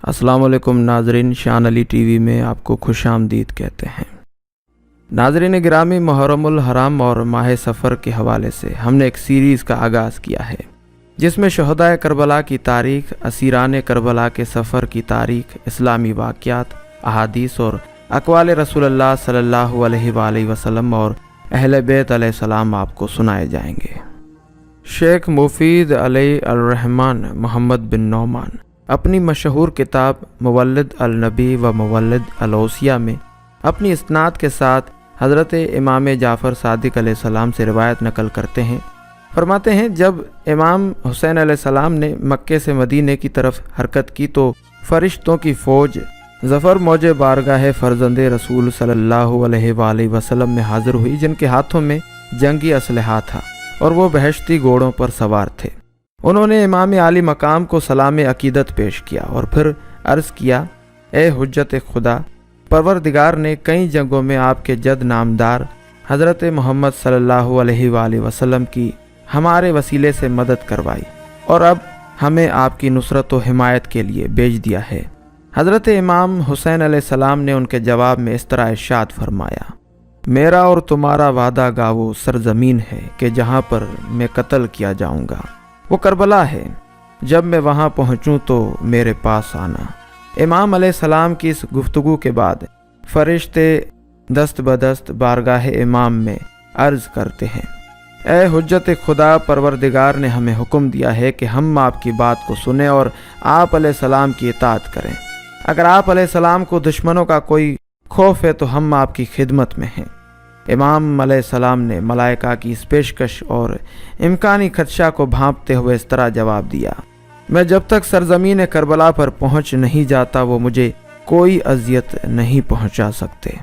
अस्सलाम वालेकुम नाजरीन, शान अली टीवी में आपको खुश आमदीद कहते हैं। नाजरीन गिरामी, मुहर्रमुल हराम और माह सफ़र के हवाले से हमने एक सीरीज़ का आगाज़ किया है जिसमें शहदाए करबला की तारीख़, असीरान करबला के सफ़र की तारीख़, इस्लामी वाक़यात, अहादीस और अक़वाल रसूलुल्लाह सल्लल्लाहु अलैहि वसल्लम और अहले बैत अलैहिस्सलाम आपको सुनाए जाएंगे। शेख मुफीद अलैहिर्रहमान मोहम्मद बिन नौमान अपनी मशहूर किताब मुवल्लिद अल-नबी व मुवल्लिद अल-औसिया में अपनी इस्नाद के साथ हज़रत इमाम जाफ़र सादिक अलैहिस्सलाम से रिवायत नकल करते हैं। फरमाते हैं, जब इमाम हुसैन अलैहिस्सलाम ने मक्के से मदीने की तरफ हरकत की तो फ़रिश्तों की फ़ौज ज़फ़र मौजे बारगाह फ़र्ज़ंदे रसूल सल्लल्लाहु अलैहि वसल्लम में हाज़िर हुई, जिनके हाथों में जंगी असलहा था और वो बहश्ती घोड़ों पर सवार थे। उन्होंने इमाम आली मकाम को सलाम अकीदत पेश किया और फिर अर्ज़ किया, ए हुज्जत खुदा, परवरदिगार ने कई जंगों में आपके जद नामदार हज़रत मोहम्मद सल्लल्लाहु अलैहि वसल्लम की हमारे वसीले से मदद करवाई और अब हमें आपकी नुसरत व हिमायत के लिए भेज दिया है। हज़रत इमाम हुसैन अलैहिस्सलाम ने उनके जवाब में इस तरह इरशाद फरमाया, मेरा और तुम्हारा वादा गावो सरजमीन है कि जहाँ पर मैं कत्ल किया जाऊँगा वो करबला है। जब मैं वहाँ पहुँचूँ तो मेरे पास आना। इमाम अलैहिस्सलाम की इस गुफ्तगू के बाद फरिश्ते दस्त बदस्त बारगाह इमाम में अर्ज़ करते हैं, ए हुज्जत खुदा, परवरदिगार ने हमें हुक्म दिया है कि हम आपकी बात को सुने और आप अलैहिस्सलाम की इताअत करें। अगर आप अलैहिस्सलाम को दुश्मनों का कोई खौफ है तो हम आपकी खिदमत में हैं। इमाम अलैहिस्सलाम ने मलाइका की इस पेशकश और इम्कानी खदशा को भांपते हुए इस तरह जवाब दिया, मैं जब तक सरजमीन करबला पर पहुंच नहीं जाता वो मुझे कोई अजियत नहीं पहुंचा सकते।